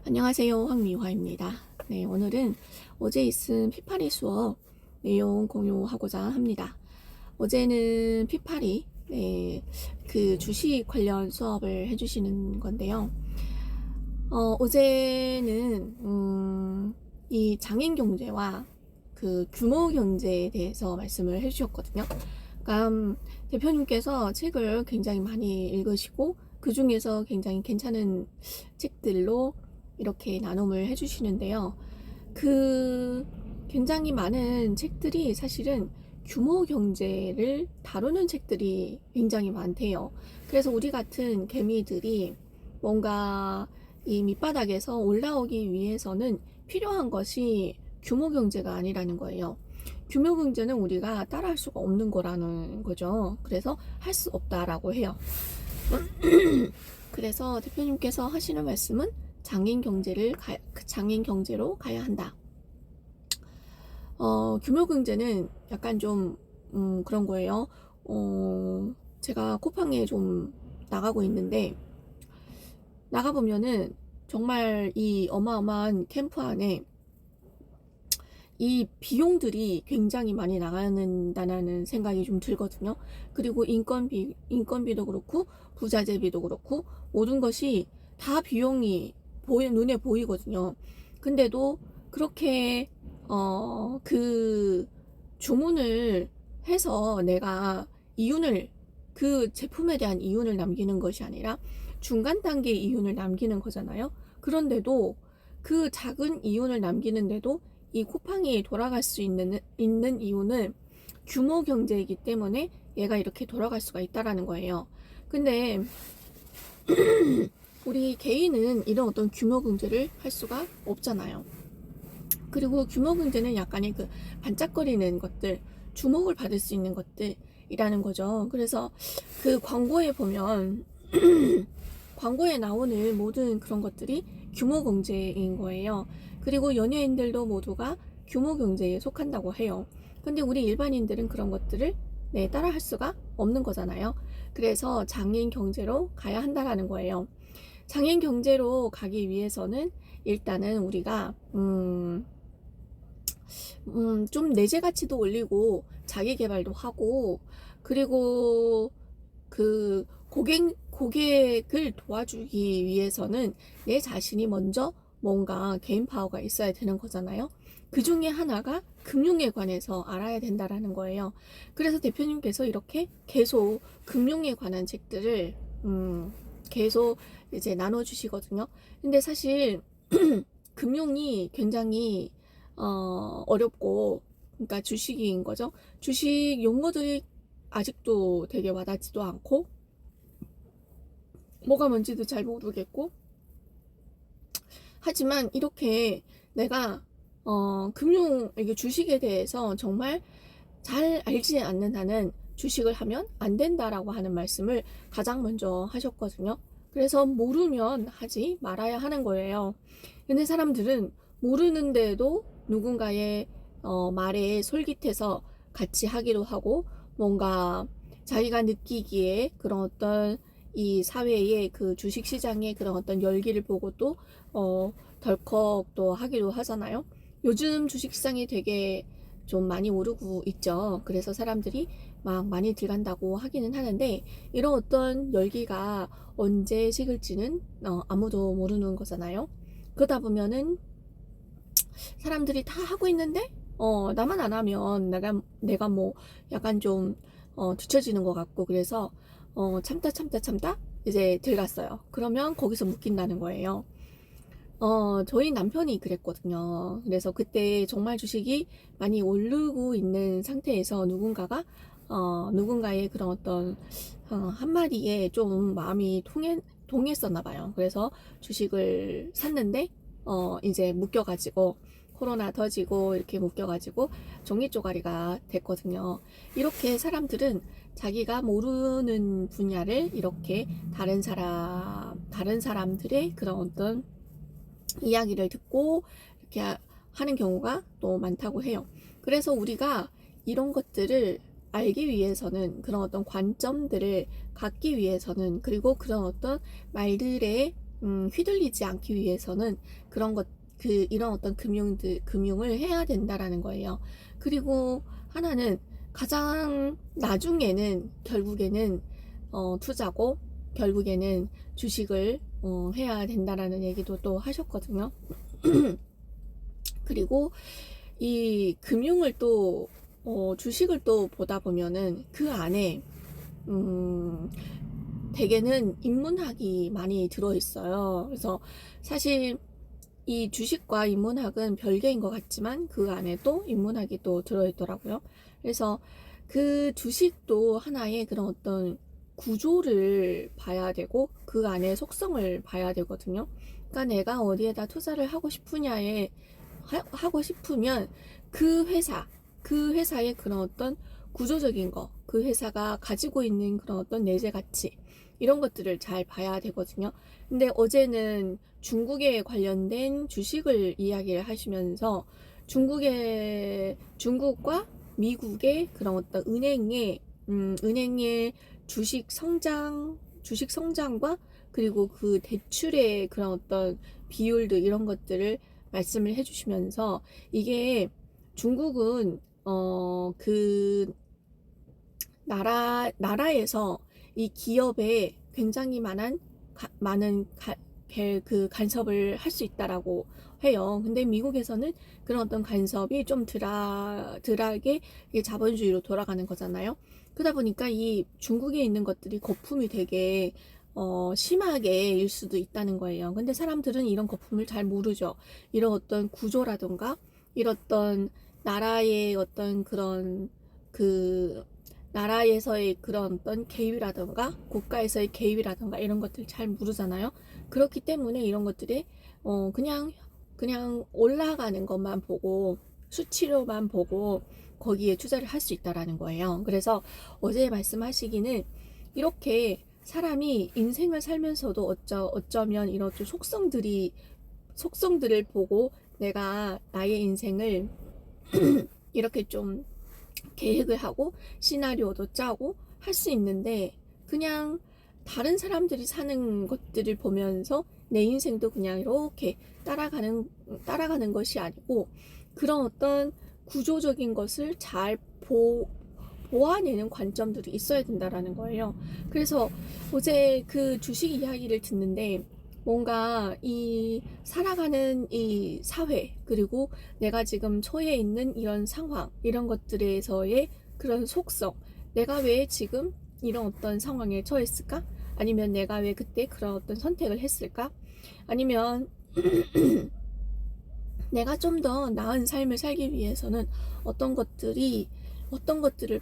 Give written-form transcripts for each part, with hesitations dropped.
안녕하세요. 황미화입니다. 네, 오늘은 어제 있은 피파리 수업 내용 공유하고자 합니다. 어제는 피파리, 그 주식 관련 수업을 해주시는 건데요. 어제는, 이 장인 경제와 그 규모 경제에 대해서 말씀을 해주셨거든요. 그러니까 대표님께서 책을 굉장히 많이 읽으시고 그 중에서 굉장히 괜찮은 책들로 이렇게 나눔을 해주시는데요. 그 굉장히 많은 책들이 사실은 규모 경제를 다루는 책들이 굉장히 많대요. 그래서 우리 같은 개미들이 뭔가 이 밑바닥에서 올라오기 위해서는 필요한 것이 규모 경제가 아니라는 거예요. 규모 경제는 우리가 따라할 수가 없는 거라는 거죠. 그래서 할 수 없다라고 해요. 그래서 대표님께서 하시는 말씀은 장인 경제로 가야 한다. 규모 경제는 약간 좀 그런 거예요. 제가 쿠팡에 좀 나가고 있는데 나가보면은 정말 이 어마어마한 캠프 안에 이 비용들이 굉장히 많이 나가는다는 생각이 좀 들거든요. 그리고 인건비도 그렇고 부자재비도 그렇고 모든 것이 다 비용이 눈에 보이거든요. 근데도 그렇게 그 주문을 해서 내가 그 제품에 대한 이윤을 남기는 것이 아니라 중간 단계 이윤을 남기는 거잖아요. 그런데도 그 작은 이윤을 남기는데도 이 쿠팡이 돌아갈 수 있는 이유는 규모 경제이기 때문에 얘가 이렇게 돌아갈 수가 있다라는 거예요. 근데 우리 개인은 이런 어떤 규모 경제를 할 수가 없잖아요. 그리고 규모 경제는 약간의 그 반짝거리는 것들, 주목을 받을 수 있는 것들이라는 거죠. 그래서 그 광고에 보면 광고에 나오는 모든 그런 것들이 규모 경제인 거예요. 그리고 연예인들도 모두가 규모 경제에 속한다고 해요. 근데 우리 일반인들은 그런 것들을 따라 할 수가 없는 거잖아요. 그래서 장인 경제로 가야 한다라는 거예요. 장인 경제로 가기 위해서는 일단은 우리가 좀 내재 가치도 올리고 자기 개발도 하고 그리고 그 고객을 도와주기 위해서는 내 자신이 먼저 뭔가 개인 파워가 있어야 되는 거잖아요. 그 중에 하나가 금융에 관해서 알아야 된다라는 거예요. 그래서 대표님께서 이렇게 계속 금융에 관한 책들을 계속 이제 나눠주시거든요. 근데 사실 금융이 굉장히 어렵고, 그러니까 주식인 거죠. 주식 용어들이 아직도 되게 와닿지도 않고 뭐가 뭔지도 잘 모르겠고, 하지만 이렇게 내가 이게 주식에 대해서 정말 잘 알지 않는 한은 주식을 하면 안 된다라고 하는 말씀을 가장 먼저 하셨거든요. 그래서 모르면 하지 말아야 하는 거예요. 근데 사람들은 모르는데도 누군가의 말에 솔깃해서 같이 하기도 하고 뭔가 자기가 느끼기에 그런 어떤 이 사회의 그 주식시장의 그런 어떤 열기를 보고 또 덜컥 또 하기도 하잖아요. 요즘 주식시장이 되게 좀 많이 오르고 있죠. 그래서 사람들이 막 많이 들어간다고 하기는 하는데 이런 어떤 열기가 언제 식을지는 아무도 모르는 거잖아요. 그러다 보면은 사람들이 다 하고 있는데 나만 안 하면 내가 뭐 약간 좀 뒤처지는 것 같고 그래서 참다 이제 들어갔어요. 그러면 거기서 묶인다는 거예요. 저희 남편이 그랬거든요. 그래서 그때 정말 주식이 많이 오르고 있는 상태에서 누군가의 그런 어떤 한마디에 좀 마음이 동했었나 봐요. 그래서 주식을 샀는데 이제 묶여가지고 코로나 터지고 이렇게 묶여가지고 종이 쪼가리가 됐거든요. 이렇게 사람들은 자기가 모르는 분야를 이렇게 다른 사람들의 그런 어떤 이야기를 듣고 이렇게 하는 경우가 또 많다고 해요. 그래서 우리가 이런 것들을 알기 위해서는 그런 어떤 관점들을 갖기 위해서는 그리고 그런 어떤 말들의 휘둘리지 않기 위해서는 그런 것, 이런 어떤 금융을 해야 된다라는 거예요. 그리고 하나는 가장 나중에는 결국에는 투자고 결국에는 주식을 해야 된다라는 얘기도 또 하셨거든요. 그리고 이 금융을 또 주식을 또 보다 보면은 그 안에 대개는 인문학이 많이 들어있어요. 그래서 사실 이 주식과 인문학은 별개인 것 같지만 그 안에 또 인문학이 또 들어있더라고요. 그래서 그 주식도 하나의 그런 어떤 구조를 봐야 되고 그 안에 속성을 봐야 되거든요. 그러니까 내가 어디에다 투자를 하고 싶으냐에 하고 싶으면 그 회사의 그런 어떤 구조적인 거, 그 회사가 가지고 있는 그런 어떤 내재 가치 이런 것들을 잘 봐야 되거든요. 근데 어제는 중국에 관련된 주식을 이야기를 하시면서 중국과 미국의 그런 어떤 은행의 주식 성장과 그리고 그 대출의 그런 어떤 비율들 이런 것들을 말씀을 해주시면서 이게 중국은 그 나라에서 이 기업에 굉장히 많은 그 간섭을 할 수 있다라고 해요. 근데 미국에서는 그런 어떤 간섭이 좀 덜하게 자본주의로 돌아가는 거잖아요. 그러다 보니까 이 중국에 있는 것들이 거품이 되게 심하게 일 수도 있다는 거예요. 근데 사람들은 이런 거품을 잘 모르죠. 이런 어떤 구조라든가 이런 어떤 나라의 어떤 그런 나라에서의 그런 어떤 개입이라든가 국가에서의 개입이라든가 이런 것들 잘 모르잖아요. 그렇기 때문에 이런 것들이 그냥 올라가는 것만 보고 수치로만 보고 거기에 투자를 할 수 있다라는 거예요. 그래서 어제 말씀하시기는 이렇게 사람이 인생을 살면서도 어쩌면 이런 속성들을 보고 내가 나의 인생을 이렇게 좀 계획을 하고 시나리오도 짜고 할 수 있는데 그냥 다른 사람들이 사는 것들을 보면서 내 인생도 그냥 이렇게 따라가는 것이 아니고 그런 어떤 구조적인 것을 잘 보아내는 관점들이 있어야 된다라는 거예요. 그래서 어제 그 주식 이야기를 듣는데 뭔가 이 살아가는 이 사회 그리고 내가 지금 처해 있는 이런 상황 이런 것들에서의 그런 속성 내가 왜 지금 이런 어떤 상황에 처했을까? 아니면 내가 왜 그때 그런 어떤 선택을 했을까? 아니면 내가 좀 더 나은 삶을 살기 위해서는 어떤 것들을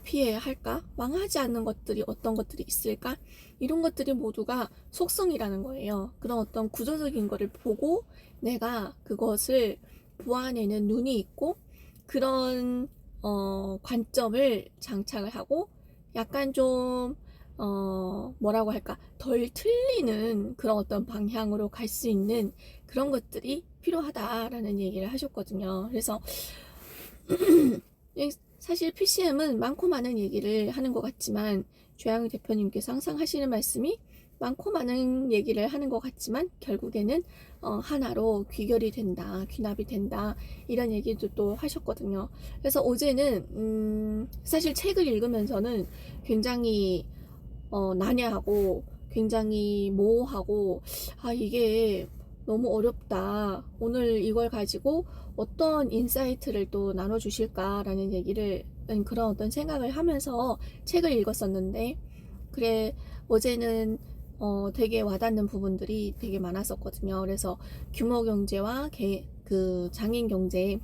피해야 할까? 망하지 않는 것들이 어떤 것들이 있을까? 이런 것들이 모두가 속성이라는 거예요. 그런 어떤 구조적인 거를 보고 내가 그것을 보아내는 눈이 있고 그런 관점을 장착을 하고 약간 좀 뭐라고 할까 덜 틀리는 그런 어떤 방향으로 갈 수 있는 그런 것들이 필요하다라는 얘기를 하셨거든요. 그래서 사실 PCM은 많고 많은 얘기를 하는 것 같지만 조양희 대표님께서 항상 하시는 말씀이 많고 많은 얘기를 하는 것 같지만 결국에는 하나로 귀결이 된다, 귀납이 된다 이런 얘기도 또 하셨거든요. 그래서 어제는 사실 책을 읽으면서는 굉장히 난해하고 굉장히 모호하고 이게 너무 어렵다. 오늘 이걸 가지고 어떤 인사이트를 또 나눠주실까라는 그런 어떤 생각을 하면서 책을 읽었었는데 그래 어제는 되게 와닿는 부분들이 되게 많았었거든요. 그래서 규모 경제와 그 장인 경제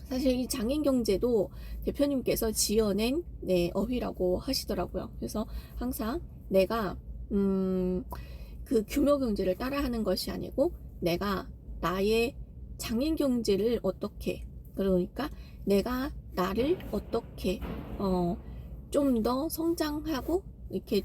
사실 이 장인 경제도 대표님께서 지어낸 어휘라고 하시더라고요. 그래서 항상 내가 그 규모 경제를 따라하는 것이 아니고 내가 나의 장인 경제를 어떻게 그러니까 내가 나를 어떻게 좀 더 성장하고 이렇게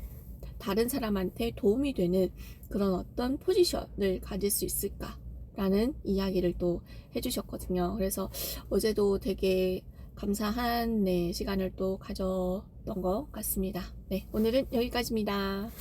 다른 사람한테 도움이 되는 그런 어떤 포지션을 가질 수 있을까 라는 이야기를 또 해주셨거든요. 그래서 어제도 되게 감사한 시간을 또 가졌던 것 같습니다. 네, 오늘은 여기까지입니다.